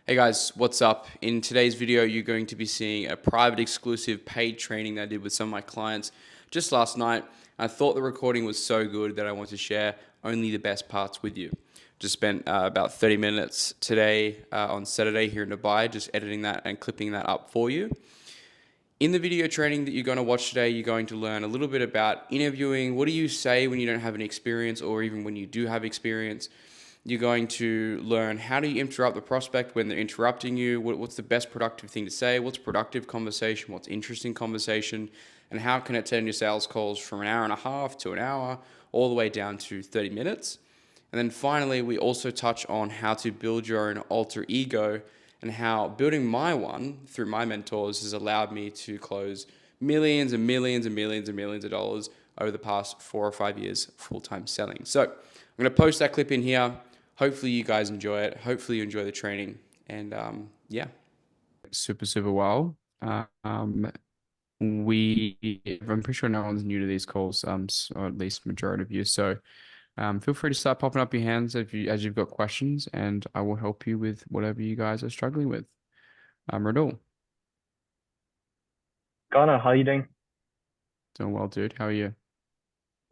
Hey guys, what's up? In today's video, you're going to be seeing a private exclusive paid training that I did with some of my clients just last night. I thought the recording was so good that I want to share only the best parts with you. Just spent about 30 minutes today on Saturday here in Dubai, just editing that and clipping that up for you. In the video training that you're going to watch today, you're going to learn a little bit about interviewing. What do you say when you don't have any experience, or even when you do have experience? You're going to learn how do you interrupt the prospect when they're interrupting you. What's the best productive thing to say? What's productive conversation? What's interesting conversation? And how can it turn your sales calls from an hour and a half to an hour all the way down to 30 minutes? And then finally, we also touch on how to build your own alter ego and how building my one through my mentors has allowed me to close millions and millions and millions and millions of dollars over the past 4 or 5 years full-time selling. So I'm going to post that clip in here. Hopefully you guys enjoy it. Hopefully you enjoy the training. And yeah. Super well. I'm pretty sure no one's new to these calls, or at least majority of you. So feel free to start popping up your hands as you've got questions, and I will help you with whatever you guys are struggling with. Radul, Connor, how are you doing? doing well, dude. How are you?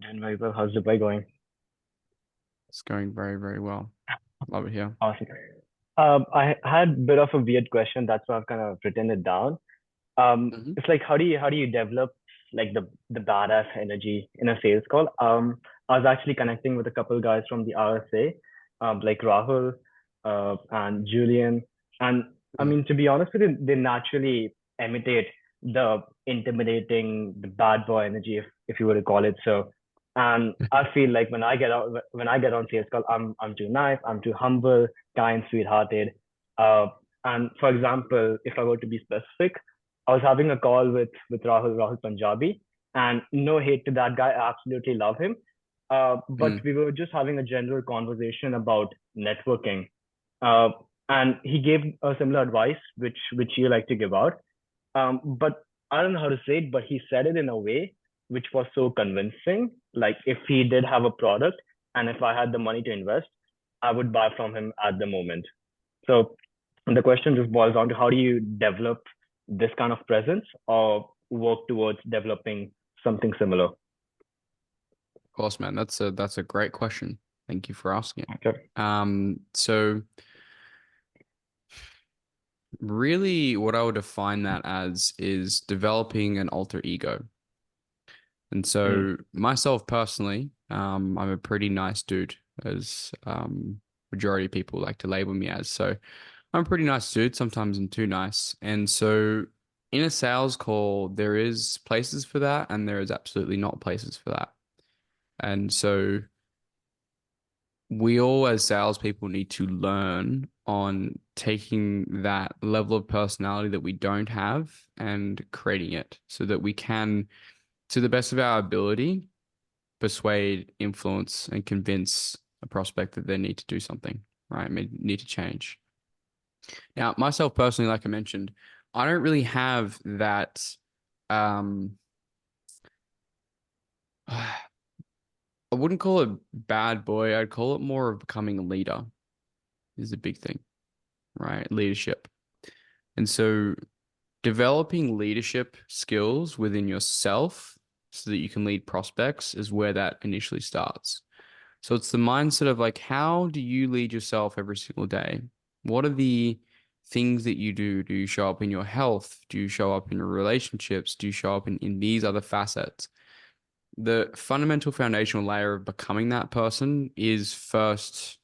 Doing very well. How's Dubai going? It's going very well. Love it here. Awesome. I had a bit of a weird question. That's why I've kind of written it down. Hmm. It's like how do you develop like the badass energy in a sales call? I was actually connecting with a couple guys from the RSA, like Rahul, and Julian, and I Mm. mean to be honest with you, they naturally imitate the intimidating, the bad boy energy, if you were to call it so. And I feel like when I get on sales call, I'm too nice, I'm too humble, kind, sweethearted. Uh, and for example, if I were to be specific, I was having a call with Rahul Punjabi, and no hate to that guy. I absolutely love him. But Mm. we were just having a general conversation about networking. Uh, and he gave a similar advice, which you like to give out. But I don't know how to say it, but he said it in a way which was so convincing. Like if he did have a product and if I had the money to invest, I would buy from him at the moment. So the question just boils down to how do you develop this kind of presence or work towards developing something similar? Of course, man. That's a great question. Thank you for asking it. Okay. So really what I would define that as is developing an alter ego. And Mm, so myself personally, I'm a pretty nice dude, as majority of people like to label me as. So I'm a pretty nice dude. Sometimes I'm too nice. And so in a sales call, there is places for that, and there is absolutely not places for that. And so we all, as salespeople, need to learn on taking that level of personality that we don't have and creating it so that we can, to the best of our ability, persuade, influence, and convince a prospect that they need to do something, right? Need to change. Now, myself personally, like I mentioned, I don't really have that. Um, I wouldn't call it bad boy. I'd call it more of becoming a leader is a big thing, right? Leadership. And so developing leadership skills within yourself so that you can lead prospects is where that initially starts. So it's the mindset of like, how do you lead yourself every single day? What are the things that you do? Do you show up in your health? Do you show up in your relationships? Do you show up in these other facets? The fundamental foundational layer of becoming that person is first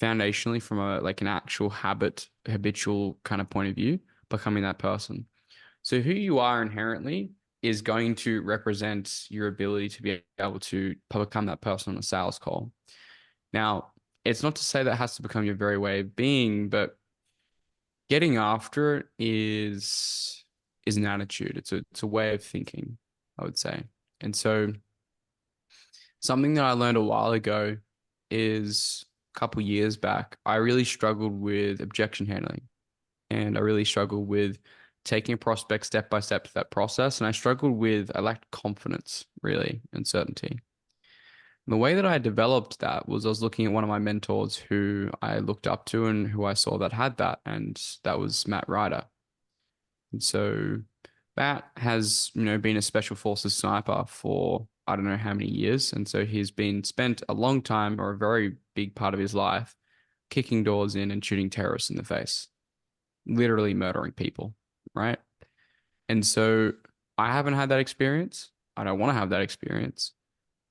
foundationally from a like an actual habitual kind of point of view, becoming that person. So who you are inherently is going to represent your ability to be able to become that person on a sales call. Now, it's not to say that has to become your very way of being, but getting after it is an attitude. It's a way of thinking, I would say. And so something that I learned a while ago is a couple years back, I really struggled with objection handling, and I really struggled with taking a prospect step by step through that process. And I lacked confidence really and certainty. The way that I developed that was I was looking at one of my mentors who I looked up to and who I saw that had that, and that was Matt Ryder. And so Matt has, been a special forces sniper for I don't know how many years. And so he's been spent a long time or a very big part of his life kicking doors in and shooting terrorists in the face, literally murdering people, right? And so I haven't had that experience. I don't want to have that experience.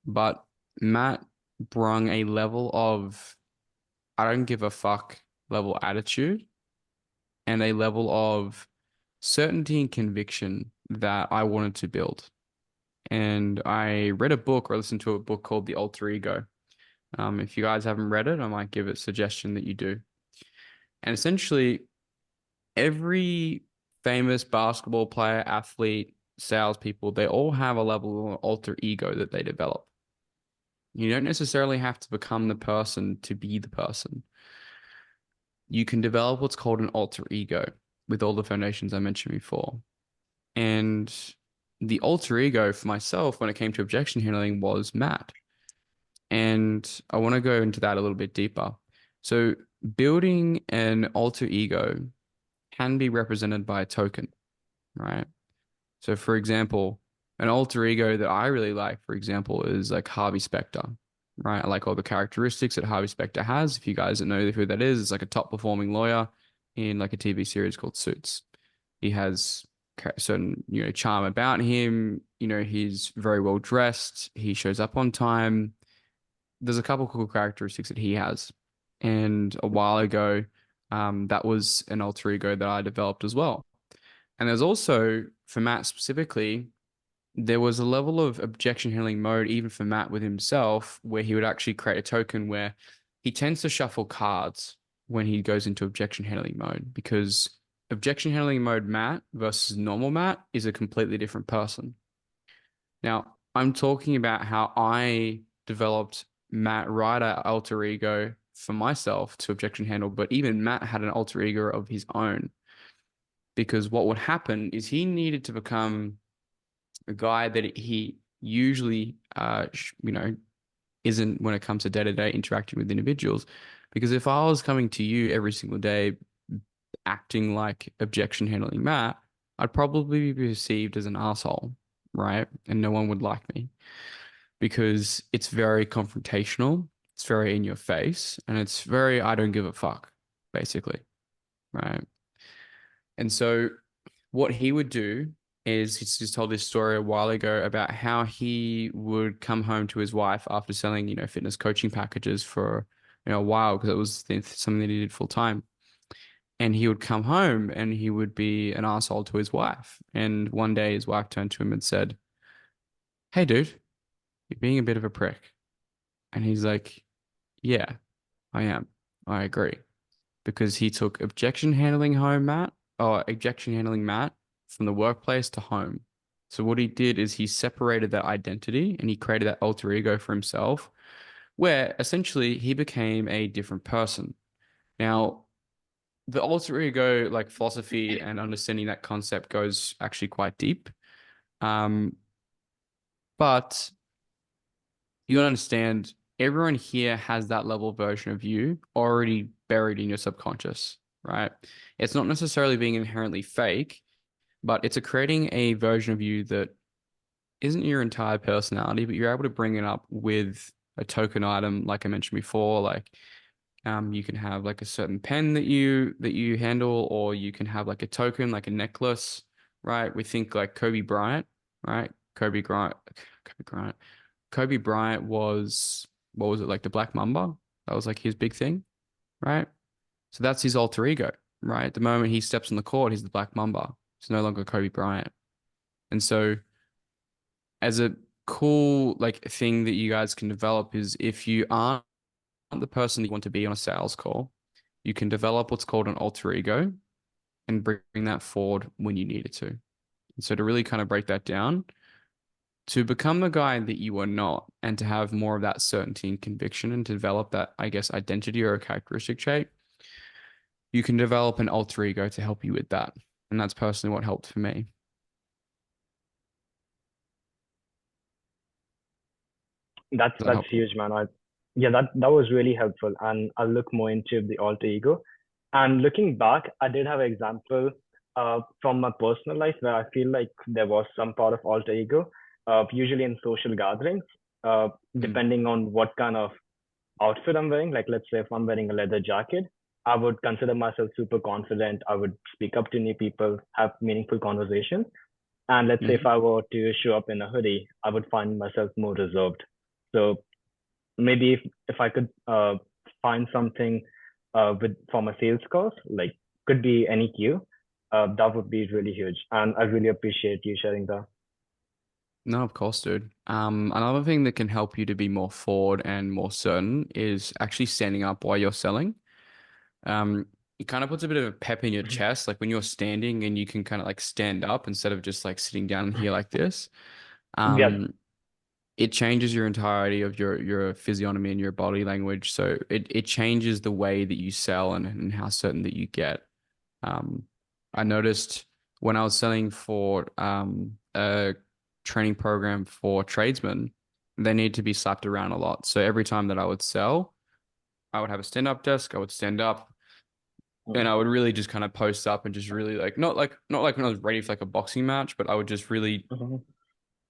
But Matt brung a level of I don't give a fuck level attitude and a level of certainty and conviction that I wanted to build. And I read a book or listened to a book called The Alter Ego. If you guys haven't read it, I might give a suggestion that you do. And essentially, every famous basketball player, athlete, salespeople, they all have a level of alter ego that they develop. You don't necessarily have to become the person to be the person. You can develop what's called an alter ego with all the foundations I mentioned before. And the alter ego for myself when it came to objection handling was Matt. And I want to go into that a little bit deeper. So, building an alter ego can be represented by a token, right? So, for example, an alter ego that I really like, for example, is like Harvey Specter, right? I like all the characteristics that Harvey Specter has. If you guys don't know who that is, it's like a top performing lawyer in like a TV series called Suits. He has certain, charm about him. He's very well dressed. He shows up on time. There's a couple cool characteristics that he has. And a while ago, that was an alter ego that I developed as well. And there's also, for Matt specifically, there was a level of objection handling mode, even for Matt with himself, where he would actually create a token where he tends to shuffle cards when he goes into objection handling mode because objection handling mode Matt versus normal Matt is a completely different person. Now, I'm talking about how I developed Matt Ryder alter ego for myself to objection handle, but even Matt had an alter ego of his own because what would happen is he needed to become a guy that he usually, isn't when it comes to day-to-day interacting with individuals. Because if I was coming to you every single day acting like objection handling Matt, I'd probably be perceived as an asshole, right? And no one would like me because it's very confrontational, it's very in your face, and it's very I don't give a fuck, basically, right? And so what he would do is he's just told this story a while ago about how he would come home to his wife after selling, fitness coaching packages for, a while because it was something that he did full time. And he would come home and he would be an asshole to his wife. And one day his wife turned to him and said, "Hey, dude, you're being a bit of a prick." And he's like, "Yeah, I am. I agree." Because he took objection handling Matt from the workplace to home. So what he did is he separated that identity and he created that alter ego for himself, where essentially he became a different person. Now, the alter ego, like philosophy and understanding that concept goes actually quite deep. Um, but you gotta understand everyone here has that level version of you already buried in your subconscious, right? It's not necessarily being inherently fake, but it's creating a version of you that isn't your entire personality, but you're able to bring it up with a token item, like I mentioned before, like you can have like a certain pen that you handle, or you can have like a token, like a necklace, right? We think like Kobe Bryant, right? Kobe Bryant was what was it like the Black Mamba? That was like his big thing, right? So that's his alter ego, right? The moment he steps on the court, he's the Black Mamba. He's no longer Kobe Bryant. And so as a cool like thing that you guys can develop is if you aren't the person that you want to be on a sales call, you can develop what's called an alter ego and bring that forward when you need it to. And so to really kind of break that down, to become the guy that you are not and to have more of that certainty and conviction and to develop that, I guess, identity or a characteristic trait, you can develop an alter ego to help you with that. And that's personally what helped for me. Does that That's help you? huge, man. Yeah, that was really helpful, and I'll look more into the alter ego. And looking back, I did have an example from my personal life where I feel like there was some part of alter ego, usually in social gatherings, Mm, depending on what kind of outfit I'm wearing. Like, let's say if I'm wearing a leather jacket, I would consider myself super confident. I would speak up to new people, have meaningful conversations. And let's say if mm. I were to show up in a hoodie, I would find myself more reserved. So maybe if I could find something with from a sales course, like could be any queue, that would be really huge. And I really appreciate you sharing that. No, of course, dude. Another thing that can help you to be more forward and more certain is actually standing up while you're selling. Um, it kind of puts a bit of a pep in your chest, like when you're standing and you can kind of like stand up instead of just like sitting down here like this. Yeah. Um, it changes your entirety of your physiognomy and your body language. So it changes the way that you sell and how certain that you get. Um, I noticed when I was selling for a training program for tradesmen, they need to be slapped around a lot. So every time that I would sell, I would have a stand-up desk, I would stand up, and Mhm. I would really just kind of post up and just really like not like when I was ready for like a boxing match, but I would just really Mhm.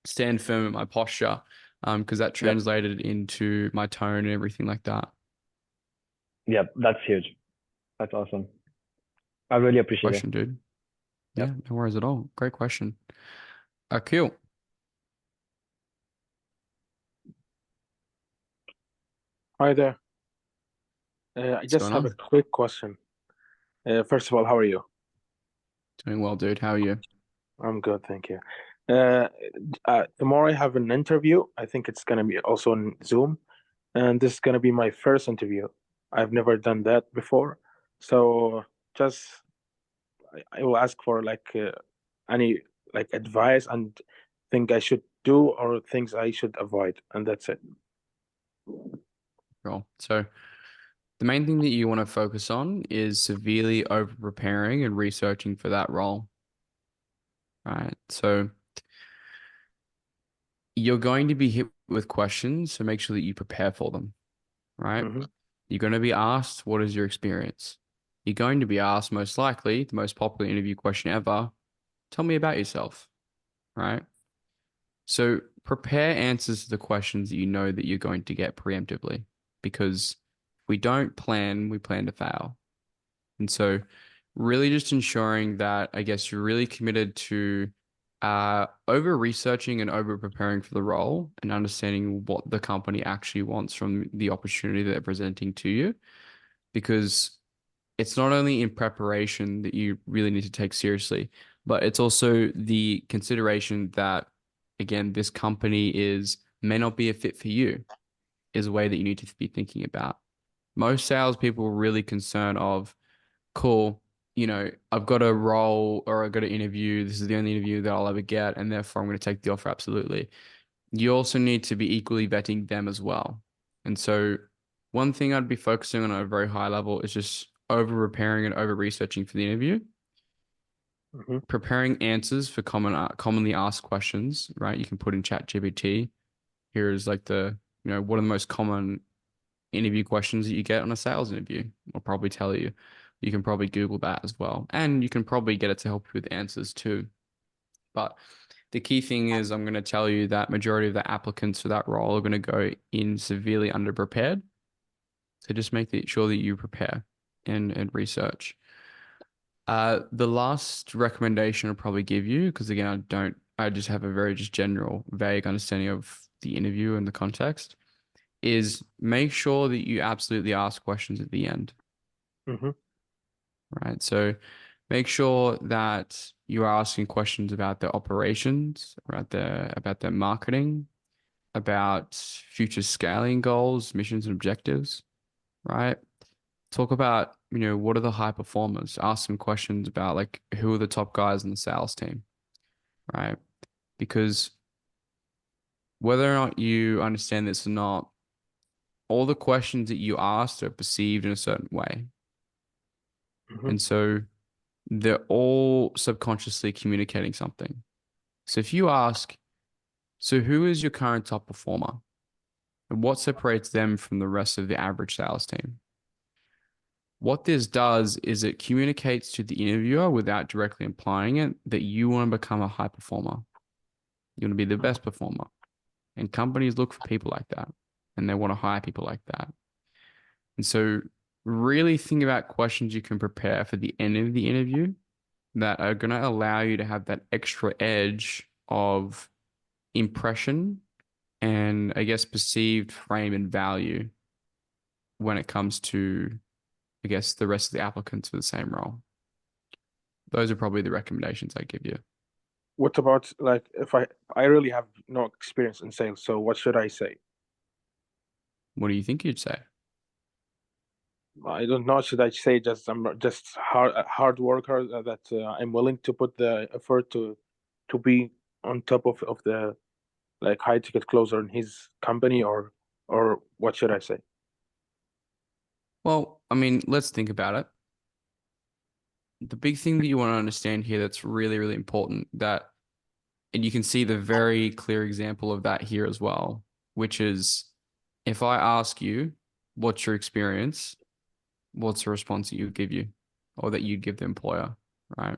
stand firm in my posture, because that Yep. translated into my tone and everything like that. Yep. That's huge. That's awesome. I really appreciate it. Question, dude. Yep. Yeah, no worries at all. Great question. Cool. Hi there. I What's just going have a on? quick question. First of all, how are you? Doing well, dude. How are you? I'm good, thank you. Uh, Tomorrow I have an interview. I think it's gonna be also on Zoom, and this is gonna be my first interview. I've never done that before, so just I will ask for like any like advice and thing I should do or things I should avoid, and that's it. Cool. So the main thing that you want to focus on is severely over preparing and researching for that role, right? So you're going to be hit with questions, so make sure that you prepare for them, right? Mm-hmm. You're going to be asked, what is your experience? You're going to be asked, most likely, the most popular interview question ever, tell me about yourself, right? So prepare answers to the questions that you know that you're going to get preemptively, because if we don't plan, we plan to fail. And so really just ensuring that I guess you're really committed to over researching and over preparing for the role and understanding what the company actually wants from the opportunity that they're presenting to you. Because it's not only in preparation that you really need to take seriously, but it's also the consideration that, again, this company is may not be a fit for you, is a way that you need to be thinking about. Most salespeople are really concerned of, cool, I've got a role or I've got an interview. This is the only interview that I'll ever get, and therefore I'm going to take the offer. Absolutely. You also need to be equally vetting them as well. And so, one thing I'd be focusing on at a very high level is just over preparing and over researching for the interview, Mm-hmm. preparing answers for commonly asked questions, right? You can put in Chat GPT. Here is like what are the most common interview questions that you get on a sales interview. I'll probably tell you. You can probably Google that as well. And you can probably get it to help you with answers too. But the key thing is I'm going to tell you that majority of the applicants for that role are going to go in severely underprepared. So just sure that you prepare and research. The last recommendation I'll probably give you, because again, I just have a very just general, vague understanding of the interview and the context, is make sure that you absolutely ask questions at the end, Mm-hmm. right? So make sure that you are asking questions about their operations, about their marketing, about future scaling goals, missions, and objectives, right? Talk about, what are the high performers? Ask some questions about like who are the top guys in the sales team, right? Because whether or not you understand this or not, all the questions that you asked are perceived in a certain way. Mm-hmm. And so they're all subconsciously communicating something. So if you ask, so who is your current top performer? And what separates them from the rest of the average sales team? What this does is it communicates to the interviewer without directly implying it that you want to become a high performer. You want to be the best performer. And companies look for people like that. And they want to hire people like that. And so really think about questions you can prepare for the end of the interview that are going to allow you to have that extra edge of impression and I guess perceived frame and value when it comes to, I guess, the rest of the applicants for the same role. Those are probably the recommendations I give you. What about like if I really have no experience in sales, so what should I say? What do you think you'd say? I don't know. Should I say just I'm just a hard worker that I'm willing to put the effort to be on top of the like high ticket closer in his company, or what should I say? Well, I mean, let's think about it. The big thing that you want to understand here that's really, really important that, and you can see the very clear example of that here as well, which is if I ask you, what's your experience? What's the response that you would give you or that you'd give the employer, right?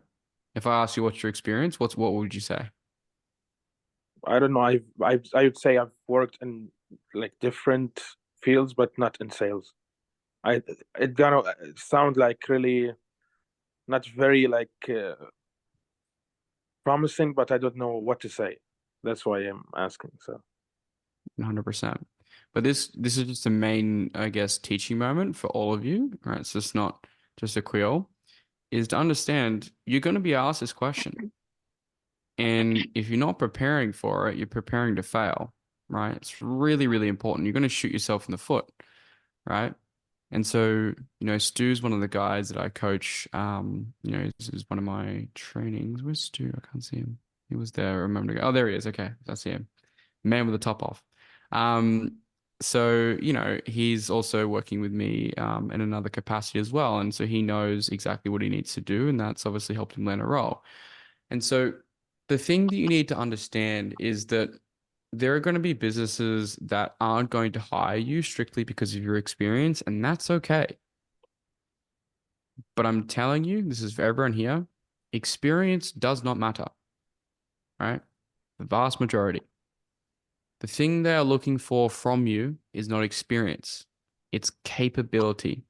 If I ask you what's your experience, what would you say? I don't know. I would say I've worked in like different fields, but not in sales. I it gonna sound like really not very like promising, but I don't know what to say. That's why I'm asking. So 100%. But this is just a main, I guess, teaching moment for all of you, right? So it's not just a quill, is to understand you're going to be asked this question. And if you're not preparing for it, you're preparing to fail, right? It's really, really important. You're going to shoot yourself in the foot, right? And so, Stu's one of the guys that I coach. This is one of my trainings. Where's Stu? I can't see him. He was there a moment ago. Oh, there he is. Okay, I see him. Man with the top off. So, he's also working with me in another capacity as well. And so he knows exactly what he needs to do. And that's obviously helped him land a role. And so the thing that you need to understand is that there are going to be businesses that aren't going to hire you strictly because of your experience, and that's okay. But I'm telling you, this is for everyone here, experience does not matter, right? The vast majority. The thing they are looking for from you is not experience, it's capability,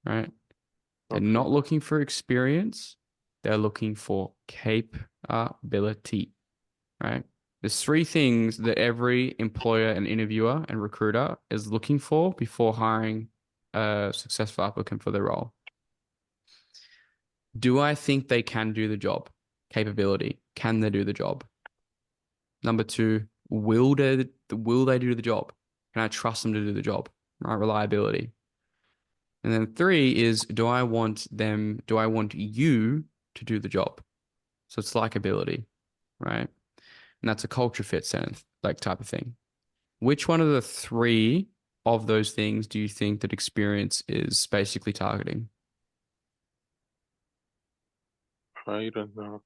right? They're okay, not looking for experience, they're looking for capability, right? There's three things that every employer and interviewer and recruiter is looking for before hiring a successful applicant for their role. Do I think they can do the job? Capability. Can they do the job? Number two, will they do the job? Can I trust them to do the job? Right? Reliability. And then three is do I want you to do the job? So it's likability, right? And that's a culture fit sentence, like type of thing. Which one of the three of those things do you think that experience is basically targeting? I don't know.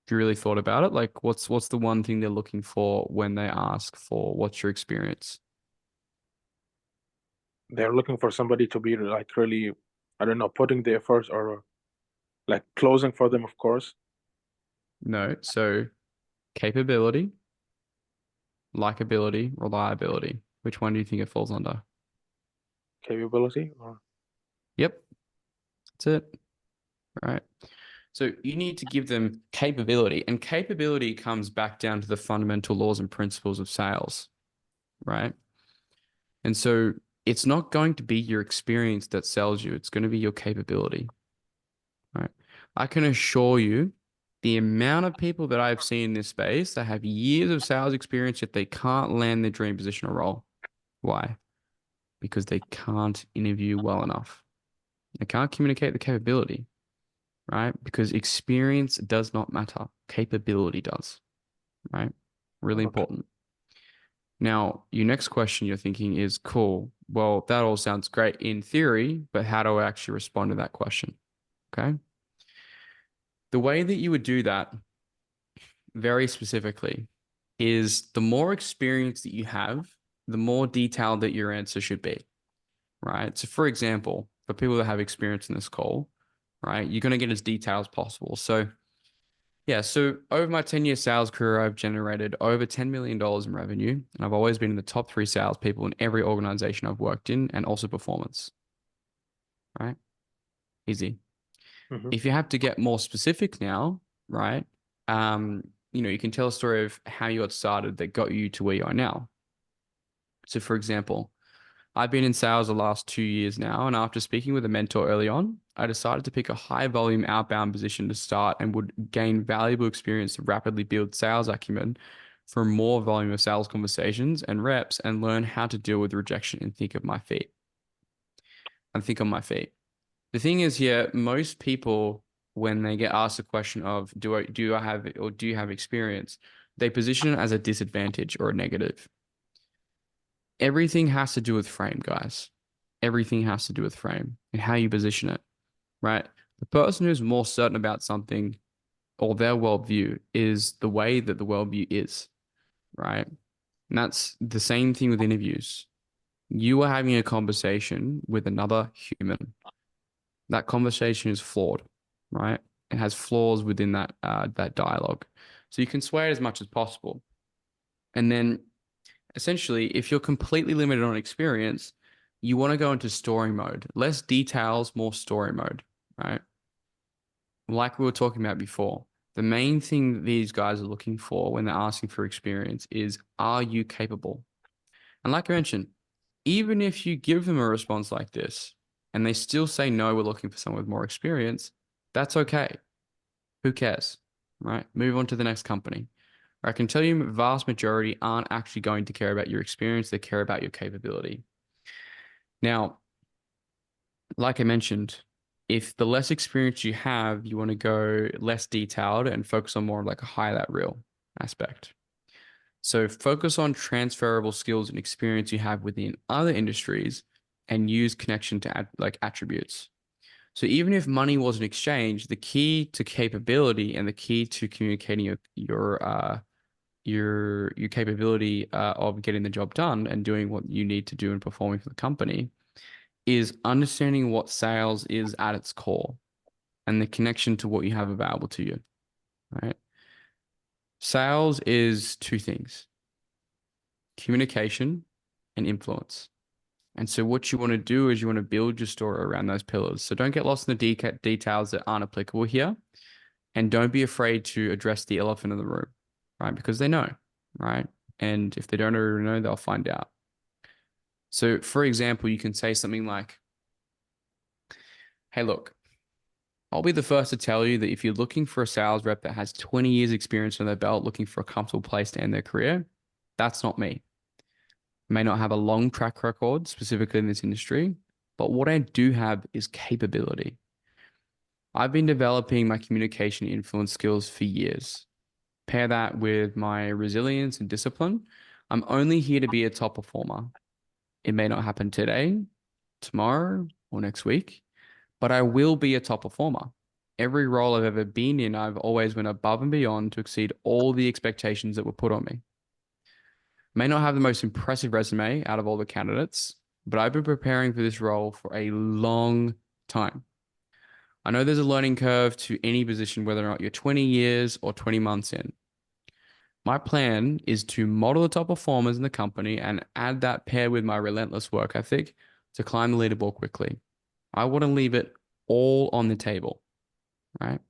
If you really thought about it, like what's the one thing they're looking for when they ask for what's your experience? They're looking for somebody to be like really, I don't know, putting the effort or like closing for them, of course. No. So capability, likability, reliability. Which one do you think it falls under? Capability or Yep, that's it. Right. So you need to give them capability, and capability comes back down to the fundamental laws and principles of sales, right? And so it's not going to be your experience that sells you, it's going to be your capability, right? I can assure you the amount of people that I've seen in this space that have years of sales experience, yet they can't land their dream position or role. Why? Because they can't interview well enough. They can't communicate the capability, right? Because experience does not matter. Capability does, right? Really okay. important. Now, your next question you're thinking is cool. Well, that all sounds great in theory, but how do I actually respond to that question? Okay. The way that you would do that very specifically is the more experience that you have, the more detailed that your answer should be, right? So, for example, for people that have experience in this call, right, you're going to get as detailed as possible. So, yeah, so over my 10-year sales career, I've generated over $10 million in revenue, and I've always been in the top three salespeople in every organization I've worked in, and also performance, right? Easy. Mm-hmm. If you have to get more specific now, right? You can tell a story of how you got started that got you to where you are now. So, for example, I've been in sales the last 2 years now, and after speaking with a mentor early on, I decided to pick a high volume outbound position to start and would gain valuable experience to rapidly build sales acumen for more volume of sales conversations and reps and learn how to deal with rejection and think of my feet and think on my feet. The thing is here, most people, when they get asked the question of do I have or do you have experience, they position it as a disadvantage or a negative. Everything has to do with frame, guys. Everything has to do with frame and how you position it, right? The person who's more certain about something or their worldview is the way that the worldview is, right? And that's the same thing with interviews. You are having a conversation with another human. That conversation is flawed, right? It has flaws within that dialogue. So you can sway it as much as possible. And then essentially, if you're completely limited on experience, you want to go into story mode. Less details, more story mode, right? Like we were talking about before, the main thing that these guys are looking for when they're asking for experience is, are you capable? And like I mentioned, even if you give them a response like this and they still say, no, we're looking for someone with more experience, that's okay. Who cares, right? Move on to the next company. I can tell you, vast majority aren't actually going to care about your experience. They care about your capability. Now, like I mentioned, if the less experience you have, you want to go less detailed and focus on more like a highlight reel aspect. So focus on transferable skills and experience you have within other industries and use connection to like attributes. So even if money wasn't exchanged, the key to capability and the key to communicating your capability of getting the job done and doing what you need to do and performing for the company is understanding what sales is at its core and the connection to what you have available to you, right? Sales is two things: communication and influence. And so what you want to do is you want to build your story around those pillars. So don't get lost in the details that aren't applicable here. And don't be afraid to address the elephant in the room, right? Because they know, right? And if they don't already know, they'll find out. So, for example, you can say something like, hey, look, I'll be the first to tell you that if you're looking for a sales rep that has 20 years experience on their belt, looking for a comfortable place to end their career, that's not me. I may not have a long track record specifically in this industry, but what I do have is capability. I've been developing my communication influence skills for years. Pair that with my resilience and discipline, I'm only here to be a top performer. It may not happen today, tomorrow, or next week, but I will be a top performer. Every role I've ever been in, I've always went above and beyond to exceed all the expectations that were put on me. May not have the most impressive resume out of all the candidates, but I've been preparing for this role for a long time. I know there's a learning curve to any position, whether or not you're 20 years or 20 months in. My plan is to model the top performers in the company and add that pair with my relentless work ethic to climb the leaderboard quickly. I want to leave it all on the table, right?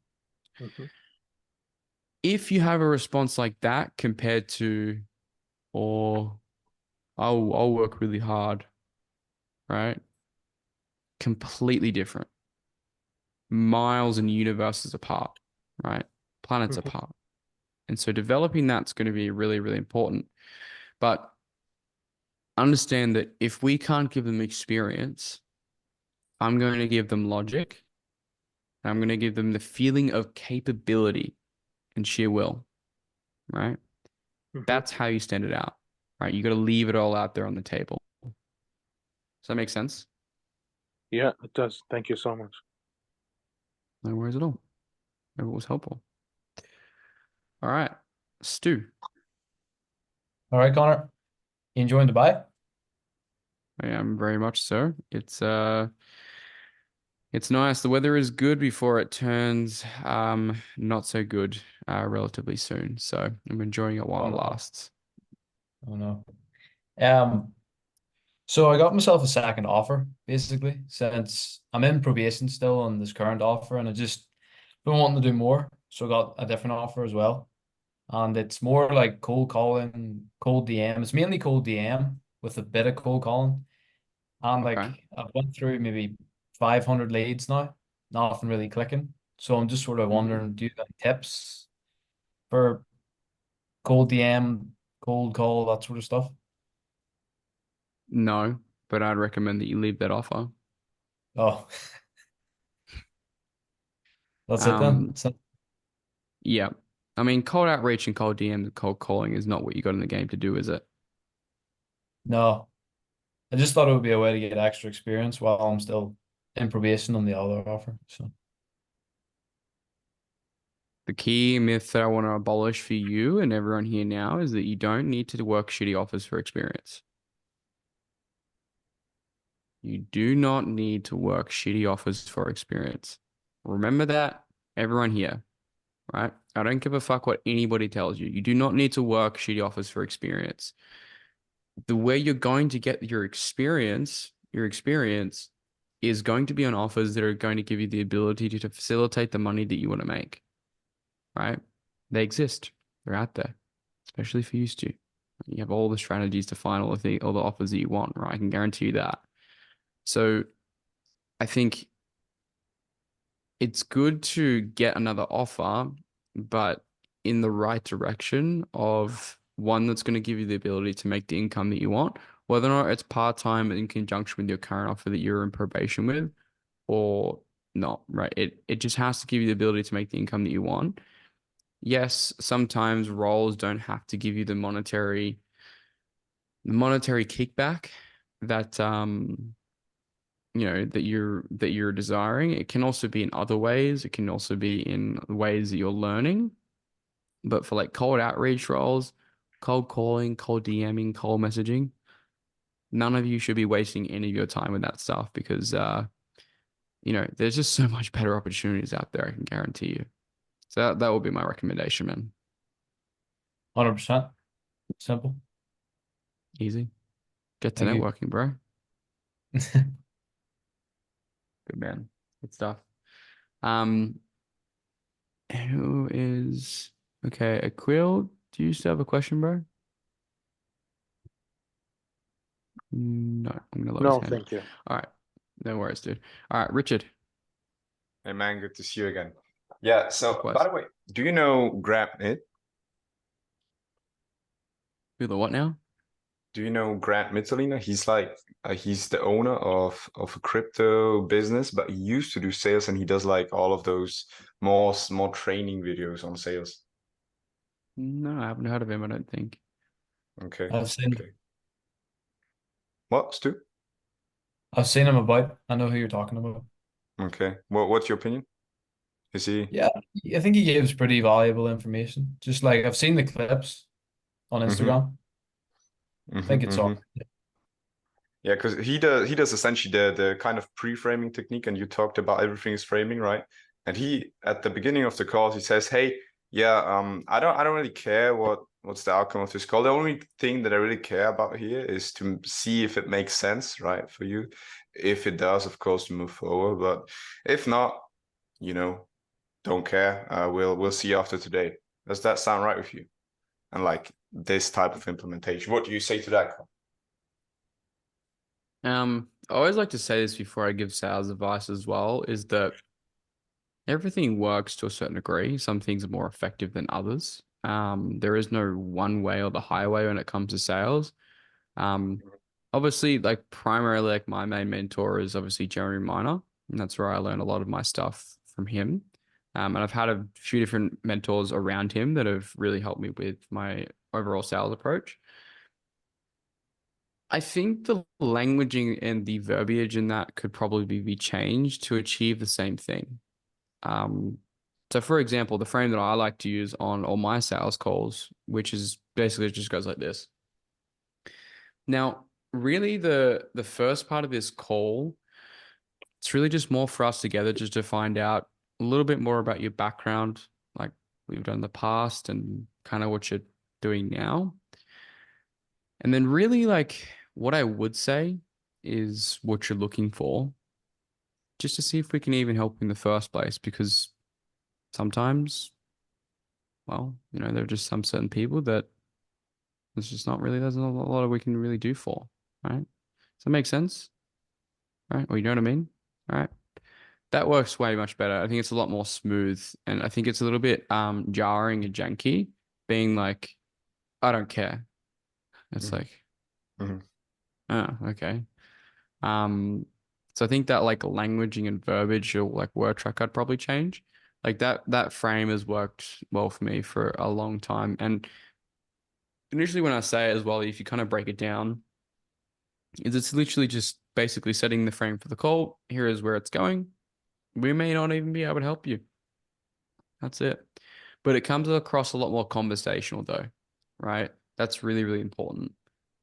Mm-hmm. If you have a response like that compared to, or I'll work really hard, right? Completely different. Miles and universes apart, right? Planets Mm-hmm. apart. And so developing that's going to be really, really important. But understand that if we can't give them experience, I'm going to give them logic. I'm going to give them the feeling of capability and sheer will, right? Mm-hmm. That's how you stand it out, right? You got to leave it all out there on the table. Does that make sense? Yeah, it does. Thank you so much. No worries at all. Hope it was helpful. All right, Stu, All right, Connor. You enjoying Dubai? I am very much so. It's nice. The weather is good before it turns not so good relatively soon. So I'm enjoying it while Oh it no. lasts. Oh no. Um, so I got myself a second offer, basically, since I'm in probation still on this current offer, and I just been wanting to do more. So I got a different offer as well. And it's more like cold calling, cold DM. It's mainly cold DM with a bit of cold calling. And Okay. like I've went through maybe 500 leads now, nothing really clicking. So I'm just sort of Mm. wondering, do you have any tips for cold DM, cold call, that sort of stuff? No, but I'd recommend that you leave that offer. Oh, that's it then. Um, yeah. I mean, cold outreach and cold DM and cold calling is not what you got in the game to do, is it? No, I just thought it would be a way to get extra experience while I'm still in probation on the other offer. So, The key myth that I want to abolish for you and everyone here now is that you don't need to work shitty offers for experience. You do not need to work shitty offers for experience. Remember that, everyone here, right? I don't give a fuck what anybody tells you. You do not need to work shitty offers for experience. The way you're going to get your experience is going to be on offers that are going to give you the ability to facilitate the money that you want to make, right? They exist. They're out there, especially for you, Stu. You have all the strategies to find all the offers that you want, right? I can guarantee you that. So I think it's good to get another offer, but in the right direction of one that's going to give you the ability to make the income that you want, whether or not it's part-time in conjunction with your current offer that you're in probation with or not, right? It just has to give you the ability to make the income that you want. Yes, sometimes roles don't have to give you the monetary kickback that that you're desiring. It can also be in other ways. It can also be in ways that you're learning. But for like cold outreach roles, cold calling, cold DMing, cold messaging, none of you should be wasting any of your time with that stuff because there's just so much better opportunities out there, I can guarantee you. So that would be my recommendation, man. 100%. Simple. Easy. Get to Thank you. networking, bro. Good man. Good stuff. Um, who is okay? Aquil, do you still have a question, bro? No, I'm gonna lower his No, hand. thank you. All right. No worries, dude. All right, Richard. Hey man, good to see you again. Yeah, so by Likewise. the way, do you know Grant Mitt? Who the what now? Do you know Grant Mittelina? He's the owner of a crypto business, but he used to do sales and he does like all of those more training videos on sales. No, I haven't heard of him, I don't think. Okay, I've seen okay. What, Stu? I've seen him about. I know who you're talking about. Okay. What's your opinion? Is he? Yeah, I think he gives pretty valuable information. Just like I've seen the clips on Mm-hmm. Instagram. I think it's Mm-hmm. all. Yeah, because he does essentially the kind of pre-framing technique, and you talked about everything is framing, right? And he at the beginning of the call he says, "Hey, yeah, I don't really care what's the outcome of this call. The only thing that I really care about here is to see if it makes sense, right, for you. If it does, of course, to move forward. But if not, you know, don't care. We'll see after today. Does that sound right with you? And like this type of implementation, what do you say to that? I always like to say this before I give sales advice as well, is that everything works to a certain degree. Some things are more effective than others. There is no one way or the highway when it comes to sales. Um, obviously, like primarily, like my main mentor is obviously Jeremy Miner, and that's where I learned a lot of my stuff from him. And I've had a few different mentors around him that have really helped me with my overall sales approach. I think the languaging and the verbiage in that could probably be changed to achieve the same thing. Um, so for example, the frame that I like to use on all my sales calls, which is basically just goes like this. Now, really the first part of this call, it's really just more for us together just to find out a little bit more about your background, like we've done in the past and kind of what you're doing now. And then really like what I would say is what you're looking for, just to see if we can even help in the first place, because sometimes, well, there are just some certain people that there's not a lot we can really do for, right? Does that make sense? Right? Or you know what I mean? All right. That works way much better. I think it's a lot more smooth, and I think it's a little bit jarring and janky, being like, I don't care. It's Mhm. like, Mhm. oh, okay. So I think that like languaging and verbiage or like word track I'd probably change. Like that frame has worked well for me for a long time. And initially when I say it as well, if you kind of break it down, it's literally just basically setting the frame for the call. Here is where it's going. We may not even be able to help you. That's it. But it comes across a lot more conversational though, right? That's really, really important.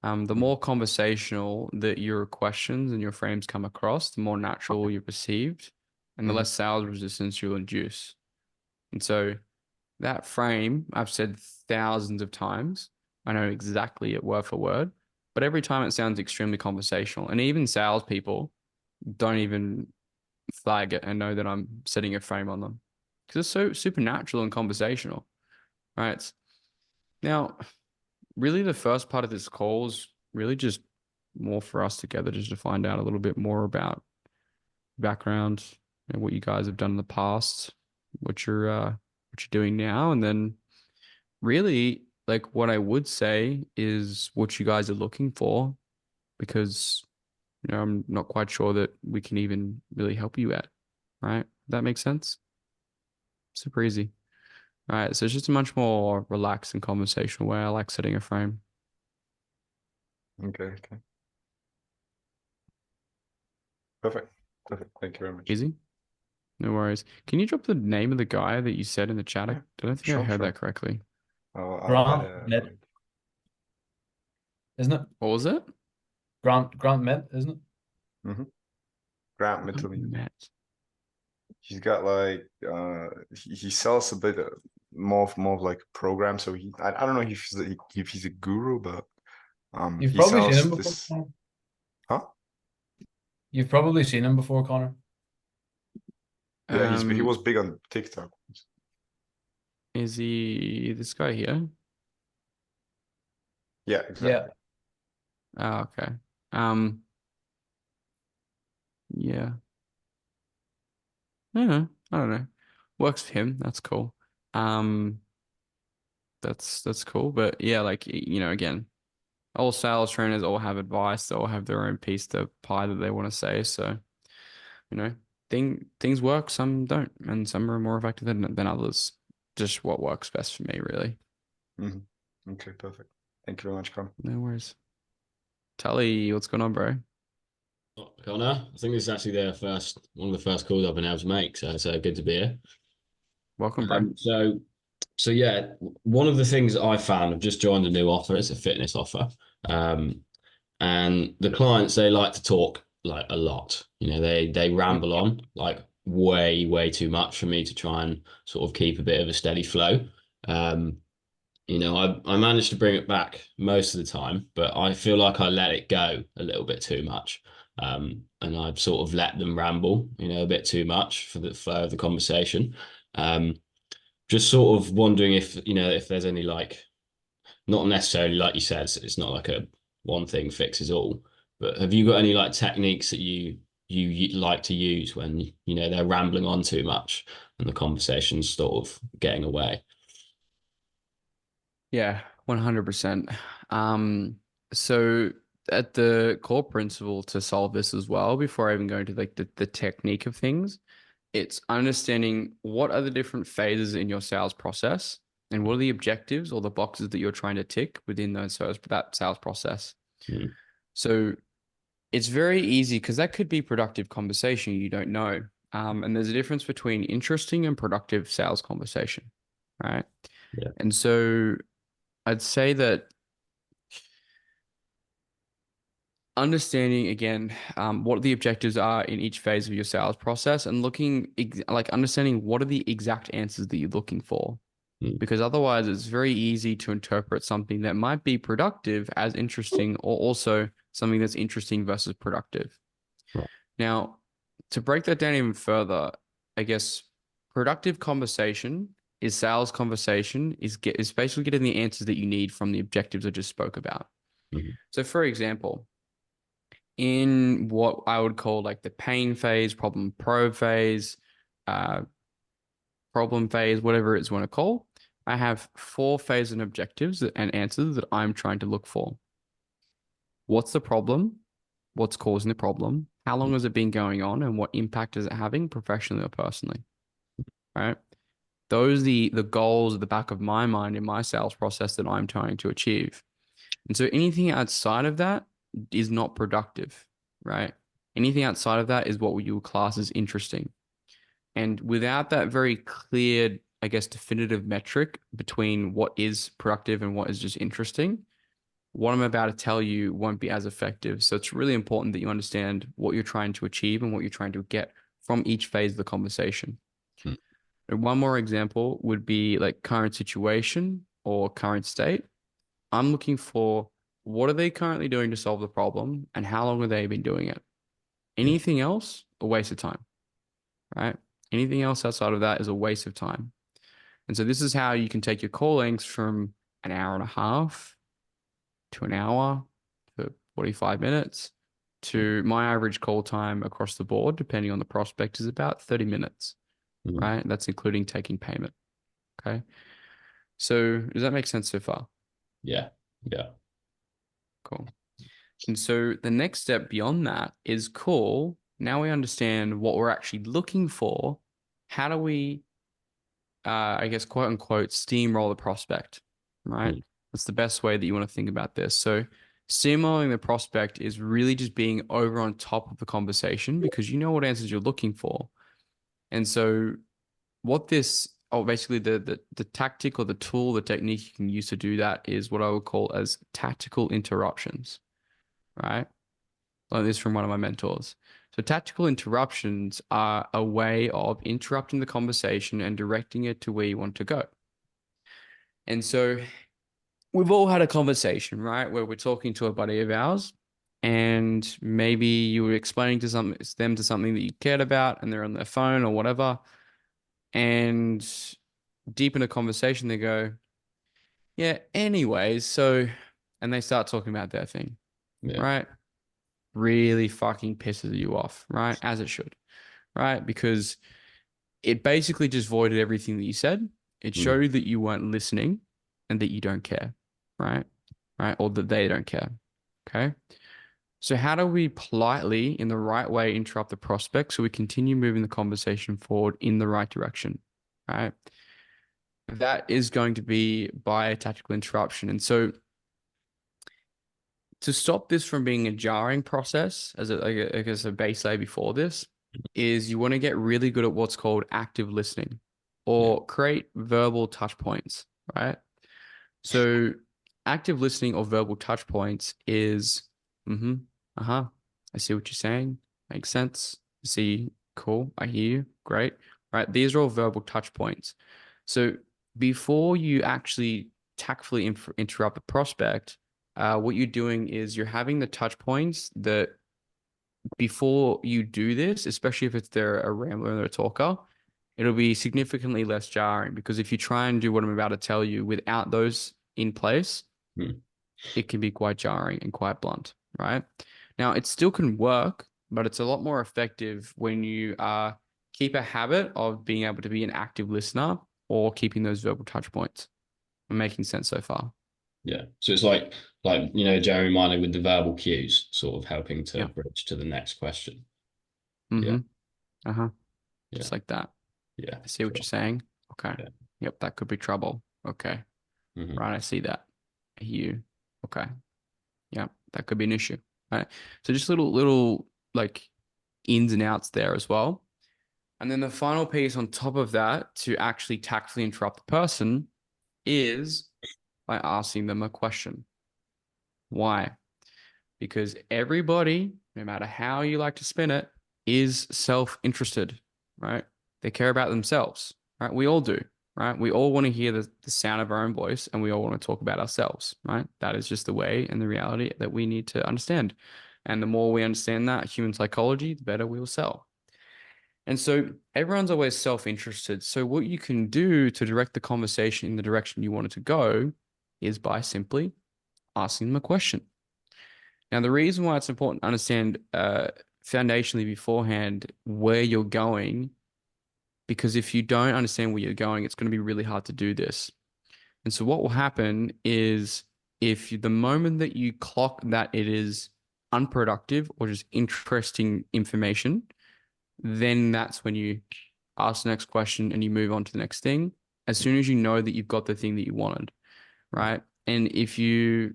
The Mhm. more conversational that your questions and your frames come across, the more natural you're perceived and the Mhm. less sales resistance you'll induce. And so that frame, I've said thousands of times. I know exactly it word for word, but every time it sounds extremely conversational. And even salespeople don't even flag it and know that I'm setting a frame on them because it's so supernatural and conversational, right? Now, really, the first part of this call is really just more for us together, just to find out a little bit more about background and what you guys have done in the past, what you're doing now, and then really like what I would say is what you guys are looking for, because I'm not quite sure that we can even really help you at, right? That makes sense. Super easy. All right, so it's just a much more relaxed and conversational way. I like setting a frame. Okay. Okay. Perfect. Perfect. Thank you very much. Easy. No worries. Can you drop the name of the guy that you said in the chat? I Yeah. don't think I Sure. heard that Sure. correctly. I'll add Grant a Mid, link. isn't it? What was it? Grant Mid, isn't it? Mm-hmm. Grant Mitterlin. Matt. He's got like he sells a bit more of like a program. So I don't know if he's a guru, but You've he probably seen sells him before, this. Connor. Huh? You've probably seen him before, Connor. Yeah, he Um, was big on TikTok. is he this guy here? Yeah, Yeah. exactly. Oh, okay. Um, yeah. Yeah, I don't know. Works for him. That's cool. Um, that's cool. But yeah, like again, all sales trainers all have advice. They all have their own piece of pie that they want to say. So, you know, things work, some don't, and some are more effective than others. Just what works best for me, really. Mm-hmm. Okay, perfect. Thank you very much, Con. No worries. Tully, what's going on, bro? Connor, I think this is actually one of the first calls I've been able to make, so it's good to be here. Welcome, bro. So yeah, one of the things that I found, I've just joined a new offer. It's a fitness offer, um, and the clients they like to talk like a lot. They ramble on like way too much for me to try and sort of keep a bit of a steady flow. Um, I managed to bring it back most of the time, but I feel like I let it go a little bit too much. And I've sort of let them ramble, a bit too much for the flow of the conversation. Um, just sort of wondering if there's any like, not necessarily like you said, it's not like a one thing fixes all, but have you got any like techniques that you like to use when they're rambling on too much and the conversation's sort of getting away? Yeah, 100%. Um, so at the core principle to solve this as well, before I even go into like the technique of things, it's understanding what are the different phases in your sales process and what are the objectives or the boxes that you're trying to tick within that sales process. Mm, So it's very easy because that could be productive conversation you don't know. And there's a difference between interesting and productive sales conversation, right? yeah. And so I'd say that understanding again what the objectives are in each phase of your sales process and understanding what are the exact answers that you're looking for. Because otherwise it's very easy to interpret something that might be productive as interesting, or also something that's interesting versus productive. Right. Now, to break that down even further, I guess productive conversation is sales conversation is basically getting the answers that you need from the objectives I just spoke about. So for example, in what I would call like the pain phase, problem probe phase, problem phase, whatever it's want to call, I have 4 phases and objectives and answers that I'm trying to look for. What's the problem? What's causing the problem? How long has it been going on? And what impact is it having professionally or personally? Right? Those are the goals at the back of my mind in my sales process that I'm trying to achieve. And so anything outside of that is not productive, right? Anything outside of that is what you would class as interesting. And without that very clear, I guess, definitive metric between what is productive and what is just interesting, what I'm about to tell you won't be as effective. So it's really important that you understand what you're trying to achieve and what you're trying to get from each phase of the conversation. And one more example would be like current situation or current state. I'm looking for what are they currently doing to solve the problem and how long have they been doing it? Anything else, a waste of time, right? Anything else outside of that is a waste of time. And so this is how you can take your call lengths from an hour and a half to an hour to 45 minutes to my average call time across the board, depending on the prospect, is about 30 minutes, right? That's including taking payment. Okay. So does that make sense so far? Yeah. Cool. And so the next step beyond that is cool. Now we understand what we're actually looking for. How do we, I guess, quote unquote, steamroll the prospect, right? That's the best way that you want to think about this. So steamrolling the prospect is really just being over on top of the conversation because you know what answers you're looking for. And so what this, basically the tactic or the tool, the technique you can use to do that is what I would call as tactical interruptions, right? Learned this from one of my mentors. So tactical interruptions are a way of interrupting the conversation and directing it to where you want to go. And so we've all had a conversation, right, where we're talking to a buddy of ours, and maybe you were explaining to them to something that you cared about, and they're on their phone or whatever, and deep in a conversation they go, yeah, anyways, so, and they start talking about their thing, right? Really fucking pisses you off, right? As it should, right? Because it basically just voided everything that you said. It showed that you weren't listening and that you don't care, right? Right? Or that they don't care. Okay. So how do we politely, in the right way, interrupt the prospect so we continue moving the conversation forward in the right direction, right? That is going to be by a tactical interruption. And so to stop this from being a jarring process, as I guess a base layer before this, is you want to get really good at what's called active listening or create verbal touch points, right? So active listening or verbal touch points is, I see what you're saying. Makes sense. See, cool. I hear you. Great. Right. These are all verbal touch points. So before you actually tactfully interrupt the prospect, what you're doing is you're having the touch points that before you do this, especially if they're a rambler or a talker, it'll be significantly less jarring because if you try and do what I'm about to tell you without those in place, it can be quite jarring and quite blunt, right? Now, it still can work, but it's a lot more effective when you keep a habit of being able to be an active listener or keeping those verbal touch points. I'm making sense so far. Yeah. So it's like Jeremy Minor with the verbal cues, sort of helping to bridge to the next question. Just like that. Yeah. I see what you're saying. Okay. Yeah. Yep, that could be trouble. Okay. Right, I see that. I hear you. Okay. Yeah, that could be an issue. Right. So just little like ins and outs there as well. And then the final piece on top of that to actually tactfully interrupt the person is by asking them a question. Why? because everybody, no matter how you like to spin it, is self-interested, right? They care about themselves, right? We all do, right? We all want to hear the sound of our own voice, and we all want to talk about ourselves, right? That is just the way and the reality that we need to understand. And the more we understand that human psychology, the better we will sell. And so everyone's always self-interested. So what you can do to direct the conversation in the direction you want it to go is by simply asking them a question. Now, the reason why it's important to understand foundationally beforehand where you're going, because if you don't understand where you're going, it's going to be really hard to do this. And so what will happen is the moment that you clock that it is unproductive or just interesting information, then that's when you ask the next question and you move on to the next thing. As soon as you know that you've got the thing that you wanted, right? And if you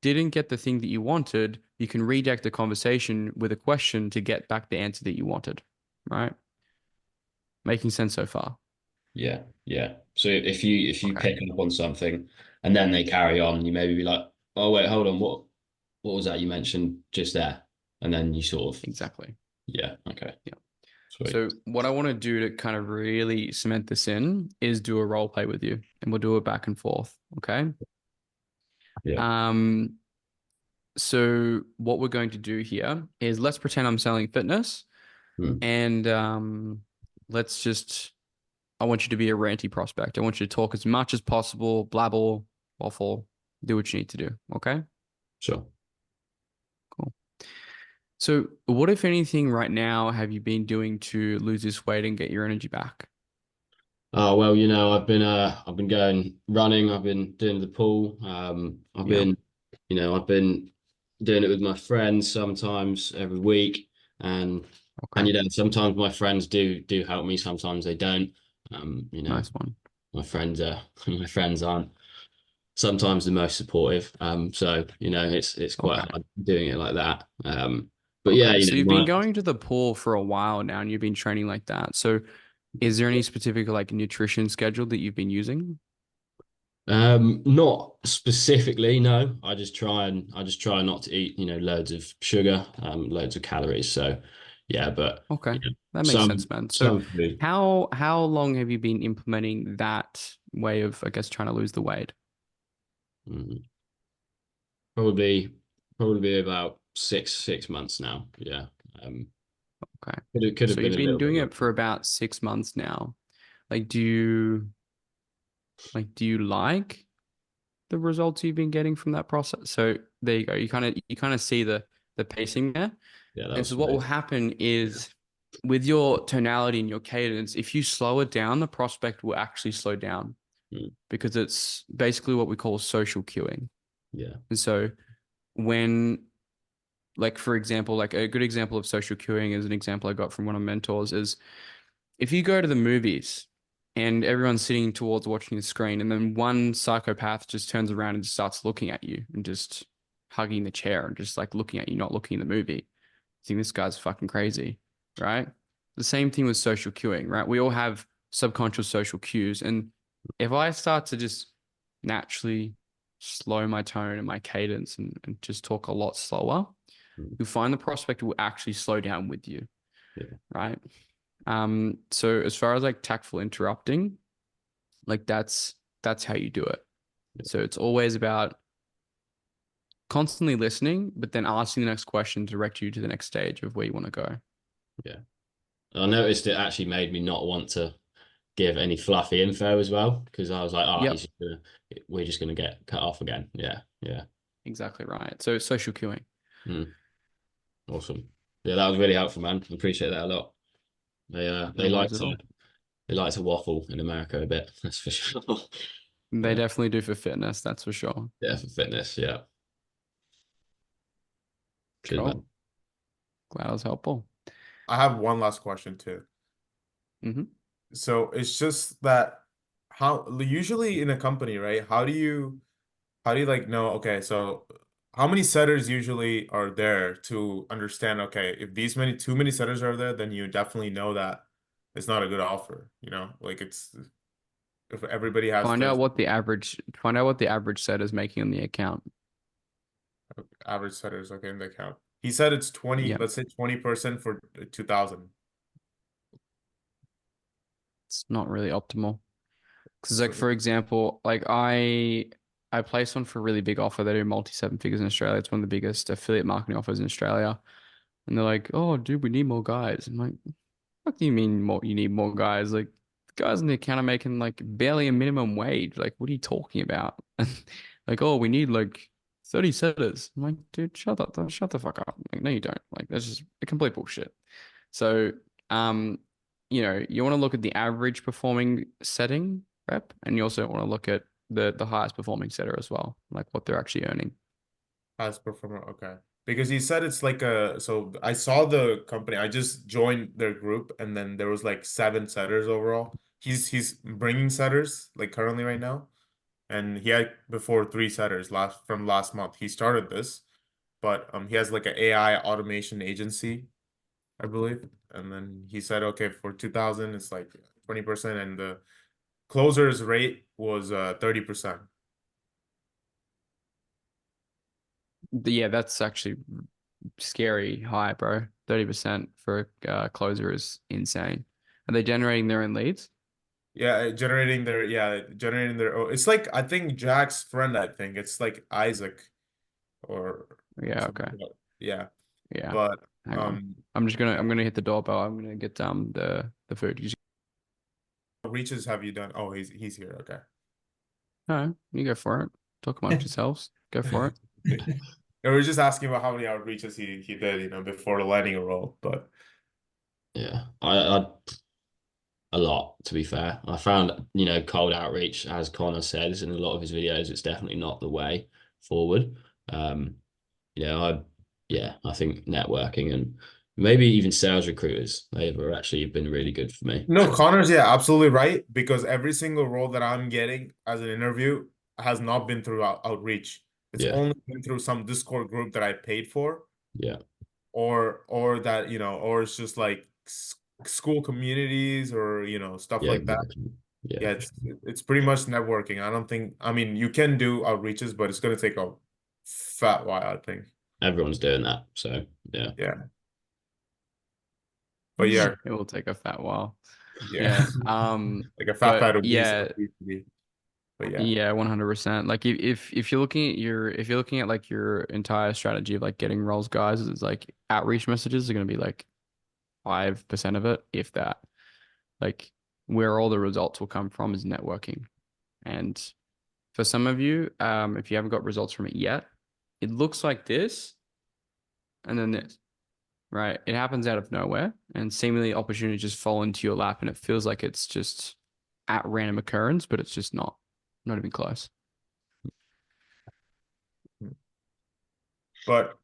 didn't get the thing that you wanted, you can redirect the conversation with a question to get back the answer that you wanted, right? Making sense so far? Yeah, yeah. So if you Okay, pick up on something and then they carry on, you maybe be like, oh wait, hold on, what was that you mentioned just there? And then you sort of, exactly. yeah, okay, Yeah. sweet. So what I want to do to kind of really cement this in is do a role play with you, and we'll do it back and forth. Okay. Yeah. Um, so what we're going to do here is let's pretend I'm selling fitness, Hmm. and let's just I want you to be a ranty prospect. I want you to talk as much as possible, blabble, waffle, do what you need to do. Okay, Sure. cool. So what, if anything, right now have you been doing to lose this weight and get your energy back? Oh well, I've been going running, I've been doing the pool, Yeah. I've been doing it with my friends sometimes every week, and Okay. sometimes my friends do help me, sometimes they don't. You know, Nice one. my friends my friends aren't sometimes the most supportive. So it's quite Okay. hard doing it like that. But yeah, Okay. So you've been my going to the pool for a while now and you've been training like that. So is there any specific like nutrition schedule that you've been using? Not specifically, no. I just try not to eat, loads of sugar, loads of calories. So yeah, but Okay. That makes sense, some man. So some food. how long have you been implementing that way of, I guess, trying to lose the weight? mm, probably probably about six months now. Yeah. Um, Okay. could have So been you've a been little bit doing it for longer. about 6 months now. Like, do you like the results you've been getting from that process? So there you go. You kind of see the pacing there. Yeah, that And was so what will smooth. happen is with your tonality and your cadence, if you slow it down, the prospect will actually slow down Mm, because it's basically what we call social cueing. yeah. And so when, like, for example, like a good example of social cueing is an example I got from one of my mentors is if you go to the movies and everyone's sitting towards watching the screen, and then one psychopath just turns around and just starts looking at you and just hugging the chair and just like looking at you, not looking at the movie. You think this guy's fucking crazy, right? The same thing with social cueing, right? We all have subconscious social cues. And if I start to just naturally slow my tone and my cadence and just talk a lot slower, Mm, you'll find the prospect will actually slow down with you, yeah. right? So as far as like tactful interrupting, like that's how you do it. Yeah. So it's always about constantly listening, but then asking the next question to direct you to the next stage of where you want to go. Yeah. I noticed it actually made me not want to give any fluffy info as well because I was like, oh, Yep, we're just gonna get cut off again. Yeah, yeah. exactly right. So social cueing. Mm, awesome. Yeah, that was really helpful, man. I appreciate that a lot. No worries at all. They like to waffle in America a bit, that's for sure. They Yeah, definitely do for fitness, that's for sure. yeah, for fitness, yeah. Cheers, man. Cool. Glad I was helpful. I have one last question too. Hmm. So it's just that how usually in a company, right? How do you like know, okay, so how many setters usually are there to understand, okay, if too many setters are there, then you definitely know that it's not a good offer, Like it's if everybody has Find out to what the average set is making on the account. Average setters, okay, in the account. He said it's 20, Yeah. let's say 20% for 2,000. It's not really optimal. Because So, like for example, like I placed one for a really big offer. They do multi seven figures in Australia. It's one of the biggest affiliate marketing offers in Australia. And they're like, "Oh, dude, we need more guys." I'm like, "What do you mean more? You need more guys? Like, the guys in the account are making like barely a minimum wage. Like, what are you talking about?" Like, "Oh, we need like 30 setters." I'm like, "Dude, shut the fuck up." Like, no, you don't. Like, that's just a complete bullshit. So, um, you want to look at the average performing setting rep, and you also want to look at the highest performing setter as well, like what they're actually earning. highest performer, okay. Because he said it's like so I saw the company, I just joined their group, and then there was like 7 setters overall. He's bringing setters like currently right now, and he had before 3 setters last month. He started this, but he has like an AI automation agency, I believe. And then he said, okay, for 2,000, it's like 20%, and the closer's rate was 30%. Yeah, that's actually scary high, bro. 30% for a closer is insane. Are they generating their own leads? Yeah, generating their own. It's like I think Jack's friend, I think it's like Isaac or Yeah, something. okay. Yeah, Yeah. but Hang on. I'm gonna hit the doorbell. I'm gonna get the food. reaches have you done? Oh, he's here. Okay. No, you go for it. Talk amongst yourselves. Go for it. We were just asking about how many outreaches he did, before landing a role. But Yeah, I a lot, to be fair. I found, cold outreach, as Connor says in a lot of his videos, it's definitely not the way forward. Um, you know, I yeah, I think networking and maybe even sales recruiters, they've actually been really good for me. no, Connor's absolutely right, because every single role that I'm getting as an interview has not been through outreach. It's Yeah, only been through some Discord group that I paid for, yeah, or that or it's just like school communities, or stuff yeah, like that. exactly. Yeah, Yeah, for sure. it's pretty much networking. I mean, you can do outreaches, but it's gonna take a fat while, I think. Everyone's doing that. So yeah. Yeah, but yeah, It will take a fat while. yeah, Yeah. like a fat But obese, yeah, but yeah. yeah, 100%. Like if you're looking at like your entire strategy of like getting roles, guys, it's like outreach messages are gonna be like 5% of it, if that. Like where all the results will come from is networking. And for some of you, if you haven't got results from it yet, it looks like this and then this, right? It happens out of nowhere and seemingly opportunities just fall into your lap and it feels like it's just at random occurrence, but it's just not even close. But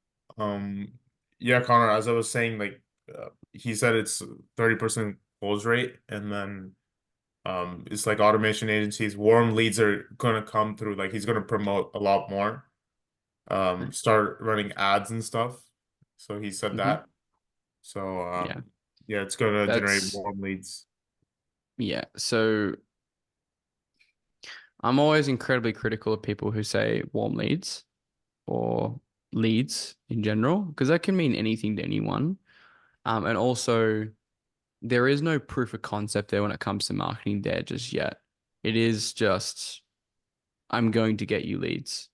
yeah, Connor, as I was saying, like he said it's 30% close rate, and then it's like automation agencies, warm leads are gonna come through. Like he's gonna promote a lot more, start running ads and stuff. So he said Hmm. that. So Yeah, yeah, it's gonna generate that's warm leads. yeah. So I'm always incredibly critical of people who say warm leads or leads in general, because that can mean anything to anyone. And also, there is no proof of concept there when it comes to marketing there just yet. It is just, I'm going to get you leads.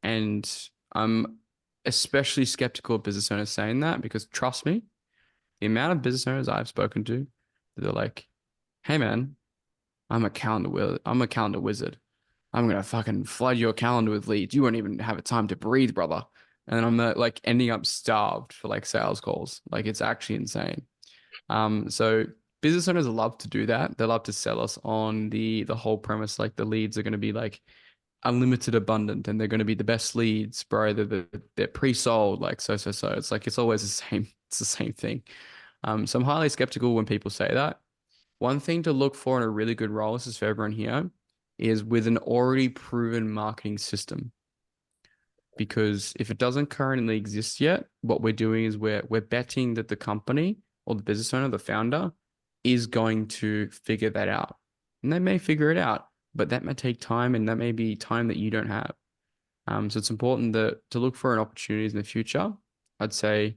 And I'm especially skeptical of business owners saying that because trust me, the amount of business owners I've spoken to, they're like, hey man, I'm a calendar wizard. I'm gonna fucking flood your calendar with leads. You won't even have a time to breathe, brother. And I'm like ending up starved for like sales calls. Like it's actually insane. So business owners love to do that. They love to sell us on the whole premise, like the leads are going to be like unlimited abundant and they're going to be the best leads, bro. They're pre-sold, like so. It's like it's always the same. It's the same thing. So I'm highly skeptical when people say that. One thing to look for in a really good role, this is for everyone here, is with an already proven marketing system. Because if it doesn't currently exist yet, what we're doing is we're betting that the company or the business owner, the founder, is going to figure that out. And they may figure it out, but that may take time and that may be time that you don't have. So it's important that to look for an opportunities in the future. I'd say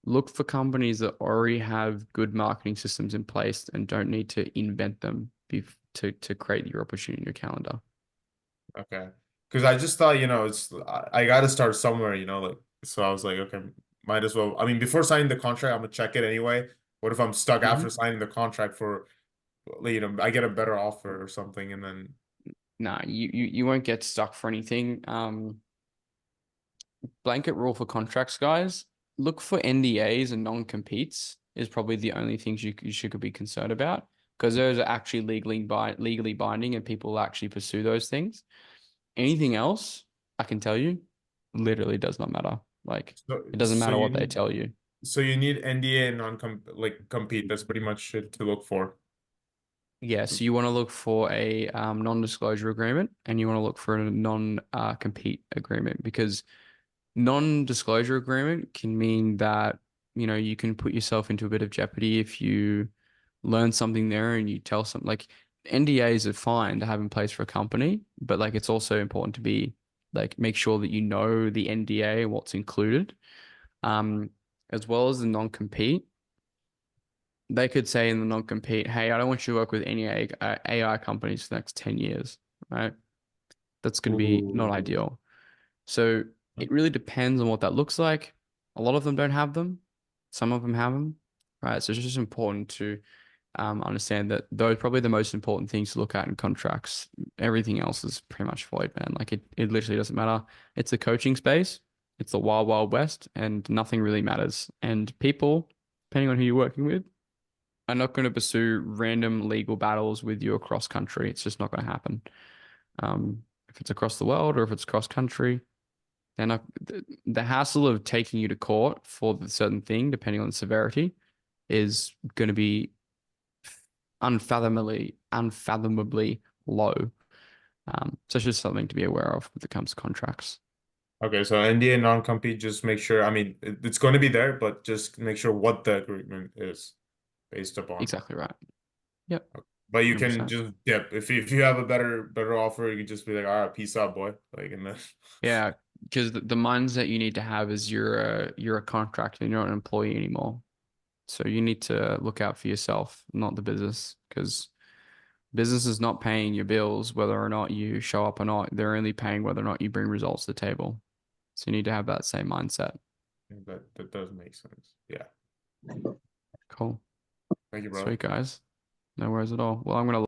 look for companies that already have good marketing systems in place and don't need to invent them to create your opportunity in your calendar. Okay. Because I just thought, I got to start somewhere, like, so I was like, okay, might as well. I mean, before signing the contract, I'm gonna check it anyway. What if I'm stuck after signing the contract for, I get a better offer or something, and then Nah, you won't get stuck for anything. Blanket rule for contracts, guys. Look for NDAs and non-competes is probably the only things you should be concerned about because those are actually legally binding and people actually pursue those things. Anything else, I can tell you, literally does not matter. Like so it doesn't so matter you what they need tell you. so you need NDA and compete. That's pretty much it to look for. Yeah, so you want to look for a non-disclosure agreement and you want to look for a non-compete agreement because non-disclosure agreement can mean that, you can put yourself into a bit of jeopardy if you learn something there and you tell something like NDAs are fine to have in place for a company, but like it's also important to be like make sure that you know the NDA and what's included. Um, as well as the non-compete. They could say in the non-compete, hey, I don't want you to work with any AI companies for the next 10 years, right? That's going to be not Ooh. ideal. So it really depends on what that looks like. A lot of them don't have them. Some of them have them, right? So it's just important to understand that those are probably the most important things to look at in contracts. Everything else is pretty much void, man. Like it literally doesn't matter. It's a coaching space. It's the wild, wild west, and nothing really matters. And people, depending on who you're working with, are not going to pursue random legal battles with you across country. It's just not going to happen. If it's across the world or if it's cross country, then the hassle of taking you to court for the certain thing, depending on the severity, is going to be unfathomably low. So it's just something to be aware of when it comes to contracts. Okay, so NDA non-compete, just make sure. I mean, it's going to be there, but just make sure what the agreement is based upon. Exactly right. Yep. But you can 100%. just dip if you have a better offer, you can just be like, all right, peace out, boy. Like, and then Yeah, because the mindset you need to have is you're a contractor, you're not an employee anymore. So you need to look out for yourself, not the business, because business is not paying your bills whether or not you show up or not. They're only paying whether or not you bring results to the table. So you need to have that same mindset. that does make sense. Yeah. Cool. Thank you, bro. Sweet guys. No worries at all. Well, I'm gonna